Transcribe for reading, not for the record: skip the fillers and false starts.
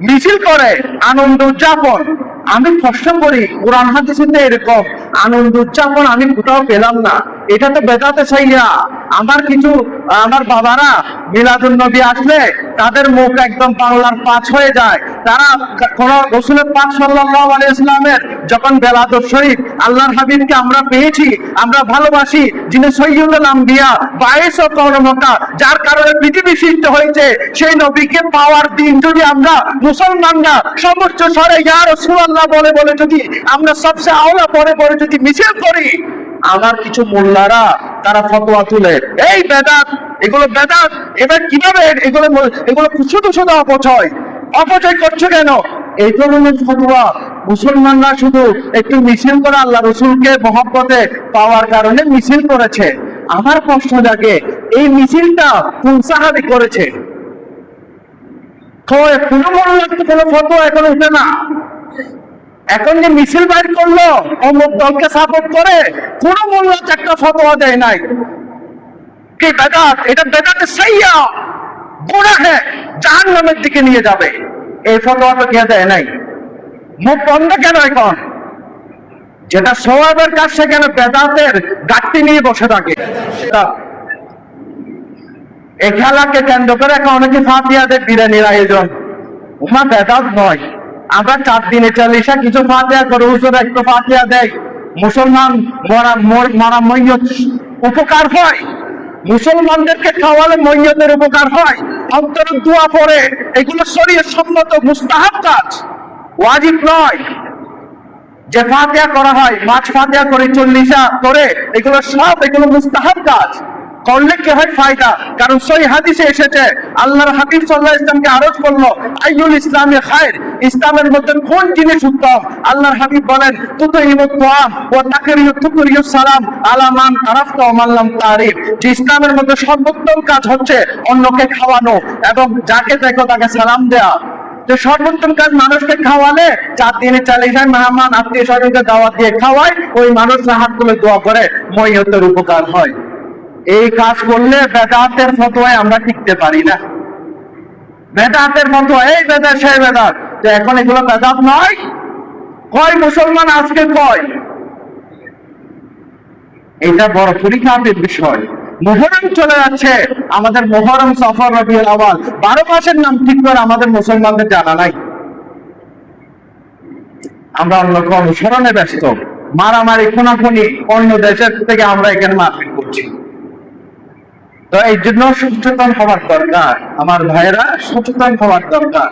মিছিল করে আনন্দ উদযাপন। আমি প্রশ্ন করি, কোরআন হাদিসে এরকম আনন্দ উদযাপন আমি কোথাও পেলাম না। এটা তো বেদাতে চাইয়া। আমার বাবারা মিলাদুন নবী আসলে তাদের মুখ একদম বাংলার পাঁচ হয়ে যায়। তারা কোন রাসূলের পাক সাল্লাল্লাহু আলাইহি ওয়াসাল্লামের যখন বেলাদুর শরীফ আল্লাহর হাবিবকে আমরা পেয়েছি, আমরা ভালোবাসি, যিনি সাইয়্যিদুল আম্বিয়া বায়েস ও কওম মক্কা, যার কারণে পৃথিবী সৃষ্টি হয়েছে, সেই নবীকে পাওয়ার দিন যদি আমরা মুসলমানরা সমস্ত স্বরে ইয়া রাসূলুল্লাহ বলে বলে যদি আমরা সবচেয়ে আওলা পরে পরে যদি মিছিল করি, আমার কিছু মোল্লারা তারা ফতোয়া তুলে এই বেদাত, এগুলো বেদাত। এবার কিভাবে এগুলো শুধু শুধু অপচয় করছো কেন? এই ধরনের ফতোয়া মুসলমানরা শুধু একটু মিছিল করে আল্লাহ রসুলকে মহব্বতে পাওয়ার কারণে মিছিল করেছে। আমার প্রশ্ন জাগে, এই মিছিলটা কোন সাহাবী করেছে? কোনো মোল্লাকে কোনো ফতোয়া এখন উঠে না। এখন যে মিছিল বাইর করলো অমুক দলকে সাপোর্ট করে, কোন মোল্লা একটা ফতোয়া দেয় নাই কি বেদাত, এটা বেদাতে সাইয়্যা, গুনাহ, জাহান্নামের দিকে নিয়ে যাবে, এই ফতোয়া তো কে দেয় নাই? মুখ বন্ধ কেন এখন? যেটা সওয়াবের কাজ সেখানে বেদাতের ঘাটতি নিয়ে বসে থাকে। এই খেলাকে কেন্দ্র করে এখন অনেকে ফাতিহা দেয় বিরিয়ানির আয়োজন। ওমা বেদাত নয়। আমরা 4 দিনে 40 কিছু ফাতিহা করে, হুজুর একটু ফাতিহা দেয়, মুসলমান মরা মইয়ত উপকার হয়। মুসলমানদেরকে খাওয়ালে মইয়তের উপকার হয়। অন্তর দোয়া পড়ে, এগুলো শরীয়ত সম্মত মুস্তাহাব কাজ, ওয়াজিব নয়। যে ফাতিহা করা হয়, মাছ ফাতিহা করে 40 করে, এগুলো মুস্তাহাব কাজ, করলে কি হয় ফায়দা। কারণ সহিহ হাদিসে এসেছে, আল্লাহর হাবিব সাল্লাল্লাহু আলাইহি ওয়াসাল্লামকে আরজ করলো, আইয়ুল ইসলামি খায়র, ইসলামের মধ্যে কোন জিনিস উত্তম? আল্লাহর হাবিব বলেন, তুতইমুত তুআম ওয়া তুকরিয়ুস সালাম আলা মান আরাফতা ওয়া মান লাম তারিফ। যে ইসলামের মধ্যে সর্বোত্তম কাজ হচ্ছে অন্যকে খাওয়ানো এবং যাকে দেখো তাকে সালাম দেয়া। যে সর্বোত্তম কাজ মানুষকে খাওয়ালে, 4 দিনে 40 মেহমান আত্মীয় স্বজনকে দাওয়াত দিয়ে খাওয়ায়, ওই মানুষ হাত তুলে দোয়া করে, মইয়তের উপকার হয়। এই কাজ করলে বেদাতের ফতোয়ায় আমরা টিকতে পারি না। বেদাতের ফতোয়া এই বেদাত সেই বেদাত, তো এখন এগুলো বেদাত নয়। কয় মুসলমান আজকে কয়? এটা বড় পরীক্ষার বিষয়। মুহররম চলে যাচ্ছে, আমাদের মুহররম, সফর, রবিউল আউয়াল 12 মাসের নাম ঠিক করে আমাদের মুসলমানদের জানা নাই। আমরা অন্যকে অনুসরণে ব্যস্ত, মারামারি খুনাখুনি অন্য দেশের থেকে আমরা এখানে মারপিট করছি। তো এই জন্য সচেতন হওয়ার দরকার, আমার ভাইয়েরা সচেতন হওয়ার দরকার।